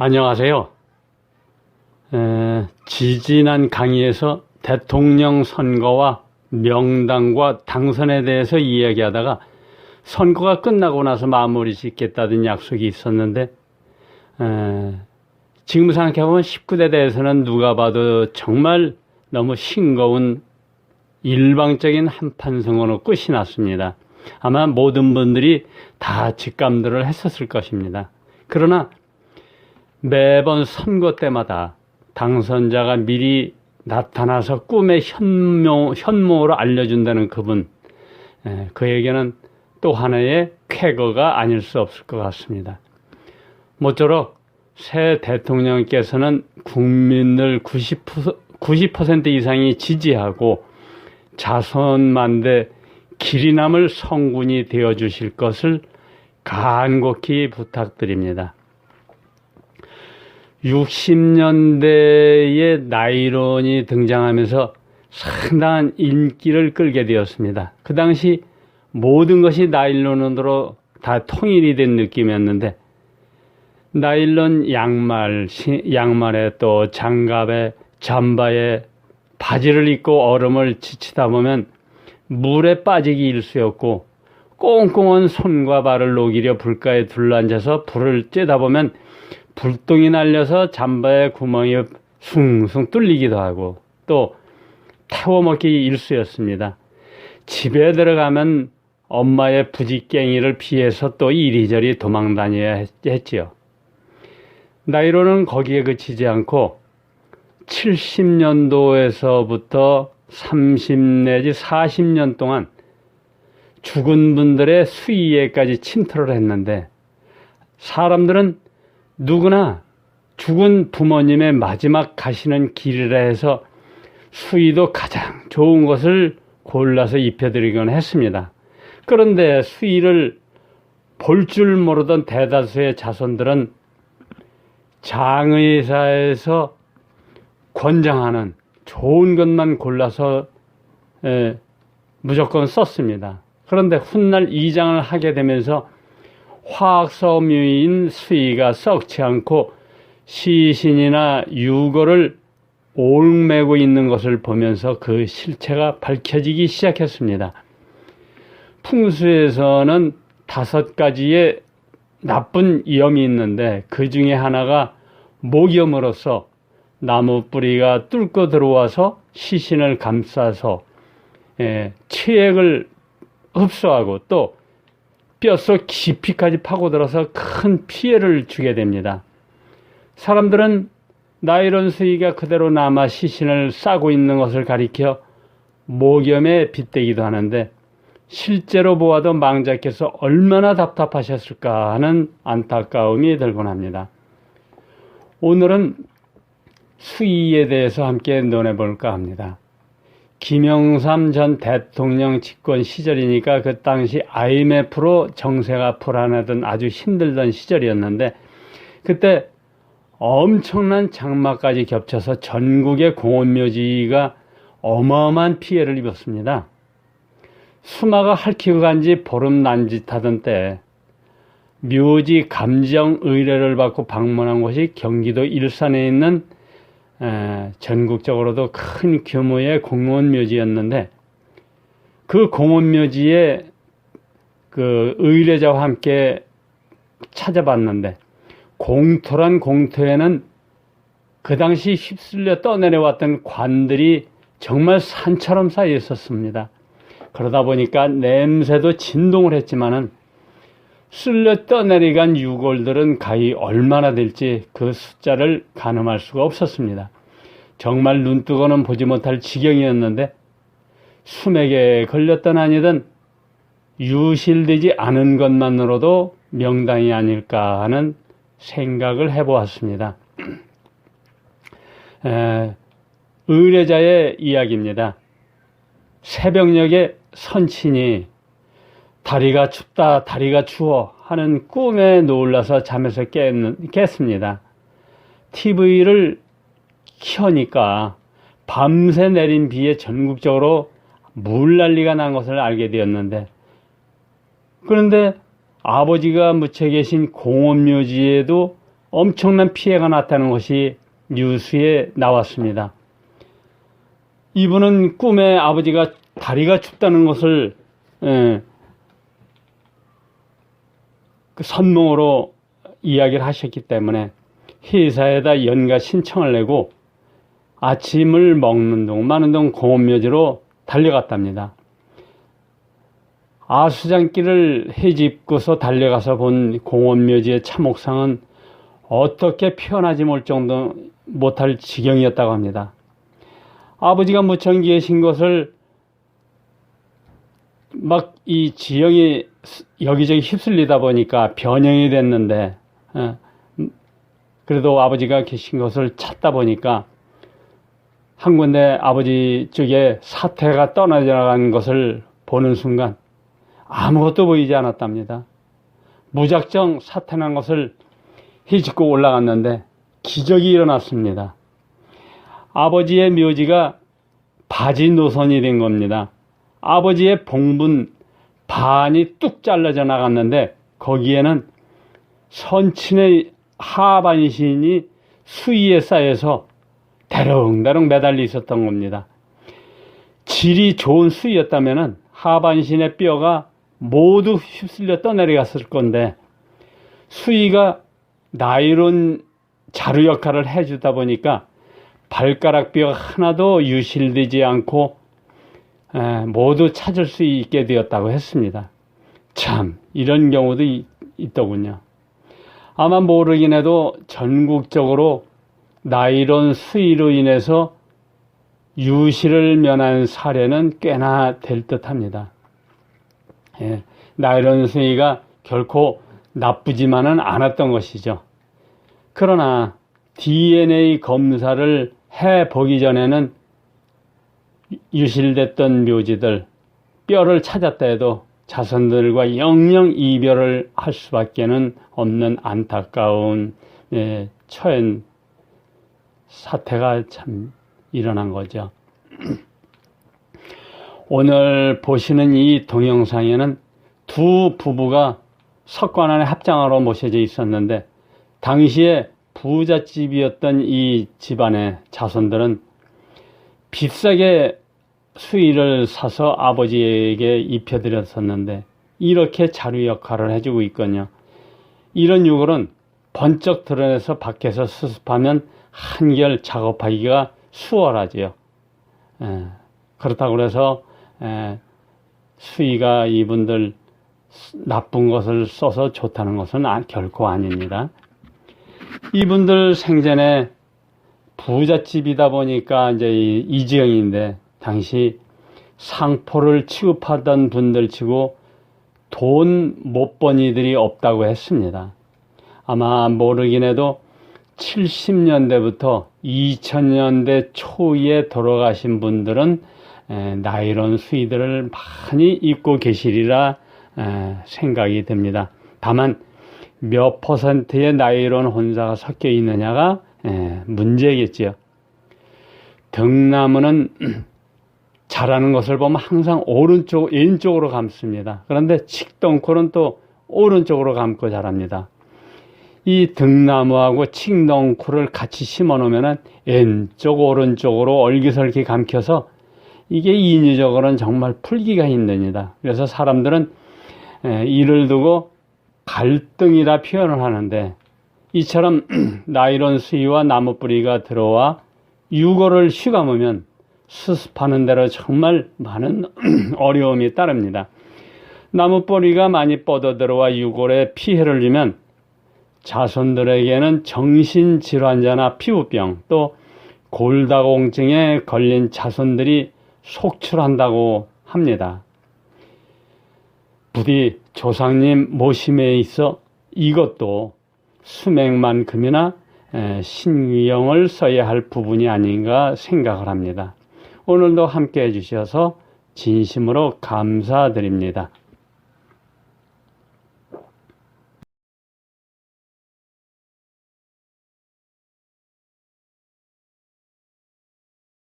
안녕하세요. 지지난 강의에서 대통령 선거와 명당과 당선에 대해서 이야기하다가 선거가 끝나고 나서 마무리 짓겠다는 약속이 있었는데 지금 생각해보면 19대 대해서는 누가 봐도 정말 너무 싱거운 일방적인 한판 선거로 끝이 났습니다. 아마 모든 분들이 다 직감들을 했었을 것입니다. 그러나 매번 선거 때마다 당선자가 미리 나타나서 꿈의 현모를 알려준다는 그분, 그에게는 또 하나의 쾌거가 아닐 수 없을 것 같습니다. 모쪼록 새 대통령께서는 국민들 90% 이상이 지지하고 자손만대 길이 남을 성군이 되어주실 것을 간곡히 부탁드립니다. 60년대에 나일론이 등장하면서 상당한 인기를 끌게 되었습니다. 그 당시 모든 것이 나일론으로 다 통일이 된 느낌이었는데 나일론 양말에 또 장갑에 잠바에 바지를 입고 얼음을 지치다 보면 물에 빠지기 일쑤였고 꽁꽁한 손과 발을 녹이려 불가에 둘러앉아서 불을 쬐다 보면 불똥이 날려서 잠바의 구멍이 숭숭 뚫리기도 하고 또 태워먹기 일쑤였습니다. 집에 들어가면 엄마의 부지깽이를 피해서 또 이리저리 도망다녀야 했지요. 나일론은 거기에 그치지 않고 70년도에서부터 30 내지 40년 동안 죽은 분들의 수의에까지 침투를 했는데 사람들은 누구나 죽은 부모님의 마지막 가시는 길이라 해서 수의도 가장 좋은 것을 골라서 입혀드리곤 했습니다. 그런데 수의를 볼 줄 모르던 대다수의 자손들은 장의사에서 권장하는 좋은 것만 골라서 무조건 썼습니다. 그런데 훗날 이장을 하게 되면서 화학섬유인 수의가 썩지 않고 시신이나 유골을 옥매고 있는 것을 보면서 그 실체가 밝혀지기 시작했습니다. 풍수에서는 5가지의 나쁜 염이 있는데 그 중에 하나가 목염으로서 나무 뿌리가 뚫고 들어와서 시신을 감싸서 체액을 흡수하고 또 뼛속 깊이까지 파고들어서 큰 피해를 주게 됩니다. 사람들은 나일론 수의가 그대로 남아 시신을 싸고 있는 것을 가리켜 목염에 빗대기도 하는데 실제로 보아도 망자께서 얼마나 답답하셨을까 하는 안타까움이 들곤 합니다. 오늘은 수의에 대해서 함께 논해볼까 합니다. 김영삼 전 대통령 집권 시절이니까 그 당시 IMF로 정세가 불안하던 아주 힘들던 시절이었는데 그때 엄청난 장마까지 겹쳐서 전국의 공원묘지가 어마어마한 피해를 입었습니다. 수마가 핥히고 간지 보름 남짓하던 때 묘지 감정 의뢰를 받고 방문한 곳이 경기도 일산에 있는 전국적으로도 큰 규모의 공원묘지였는데 그 공원묘지에 그 의뢰자와 함께 찾아봤는데 공터란 공터에는 그 당시 휩쓸려 떠내려왔던 관들이 정말 산처럼 쌓여 있었습니다. 그러다 보니까 냄새도 진동을 했지만은 쓸려 떠내려간 유골들은 가히 얼마나 될지 그 숫자를 가늠할 수가 없었습니다. 정말 눈뜨고는 보지 못할 지경이었는데 수맥에 걸렸던 아니든 유실되지 않은 것만으로도 명당이 아닐까 하는 생각을 해보았습니다. 의뢰자의 이야기입니다. 새벽녘에 선친이 다리가 춥다, 다리가 추워 하는 꿈에 놀라서 잠에서 깼습니다. TV를 켜니까 밤새 내린 비에 전국적으로 물난리가 난 것을 알게 되었는데 그런데 아버지가 묻혀 계신 공원묘지에도 엄청난 피해가 났다는 것이 뉴스에 나왔습니다. 이분은 꿈에 아버지가 다리가 춥다는 것을 그 선몽으로 이야기를 하셨기 때문에 회사에다 연가 신청을 내고 아침을 먹는 동 마는 동 공원묘지로 달려갔답니다. 아수장길을 헤집고서 달려가서 본 공원묘지의 참옥상은 어떻게 표현하지 못할 지경이었다고 합니다. 아버지가 무척 계신 것을 막 이 지형이 여기저기 휩쓸리다 보니까 변형이 됐는데, 그래도 아버지가 계신 것을 찾다 보니까 한 군데 아버지 쪽에 사태가 떠나져 나간 것을 보는 순간 아무것도 보이지 않았답니다. 무작정 사태 난 것을 헤집고 올라갔는데 기적이 일어났습니다. 아버지의 묘지가 바지 노선이 된 겁니다. 아버지의 봉분 반이 뚝 잘라져 나갔는데 거기에는 선친의 하반신이 수위에 쌓여서 대롱대롱 매달려 있었던 겁니다. 질이 좋은 수위였다면 하반신의 뼈가 모두 휩쓸려 떠내려갔을 건데 수위가 나일론 자루 역할을 해주다 보니까 발가락 뼈가 하나도 유실되지 않고 모두 찾을 수 있게 되었다고 했습니다. 참 이런 경우도 있더군요. 아마 모르긴 해도 전국적으로 나일론 수위로 인해서 유실을 면한 사례는 꽤나 될 듯합니다. 나일론 수위가 결코 나쁘지만은 않았던 것이죠. 그러나 DNA 검사를 해보기 전에는 유실됐던 묘지들, 뼈를 찾았다 해도 자손들과 영영 이별을 할 수밖에 없는 안타까운 처한 사태가 참 일어난 거죠. 오늘 보시는 이 동영상에는 두 부부가 석관 안에 합장하러 모셔져 있었는데 당시에 부잣집이었던 이 집안의 자손들은 비싸게 수의를 사서 아버지에게 입혀드렸었는데 이렇게 자루 역할을 해주고 있거든요. 이런 유골은 번쩍 드러내서 밖에서 수습하면 한결 작업하기가 수월하지요. 그렇다고 해서 수의가 이분들 나쁜 것을 써서 좋다는 것은 결코 아닙니다. 이분들 생전에 부잣집이다 보니까 이제 이 지형인데 당시 상포를 취급하던 분들 치고 돈 못 번 이들이 없다고 했습니다. 아마 모르긴 해도 70년대부터 2000년대 초에 돌아가신 분들은 나일론 수의들을 많이 입고 계시리라 생각이 듭니다. 다만 몇 퍼센트의 나일론 혼자가 섞여 있느냐가 문제겠지요. 등나무는 자라는 것을 보면 항상 왼쪽으로 감습니다. 그런데 칡덩쿨은 또 오른쪽으로 감고 자랍니다. 이 등나무하고 칡덩쿨을 같이 심어 놓으면 왼쪽 오른쪽으로 얼기설기 감켜서 이게 인위적으로는 정말 풀기가 힘듭니다. 그래서 사람들은 이를 두고 갈등이라 표현을 하는데 이처럼 나일론 수의와 나무 뿌리가 들어와 유골을 휘감으면 수습하는 대로 정말 많은 어려움이 따릅니다. 나무 뿌리가 많이 뻗어 들어와 유골에 피해를 주면 자손들에게는 정신질환자나 피부병 또 골다공증에 걸린 자손들이 속출한다고 합니다. 부디 조상님 모심에 있어 이것도 수맥만큼이나 신경을 써야 할 부분이 아닌가 생각을 합니다. 오늘도 함께 해주셔서 진심으로 감사드립니다.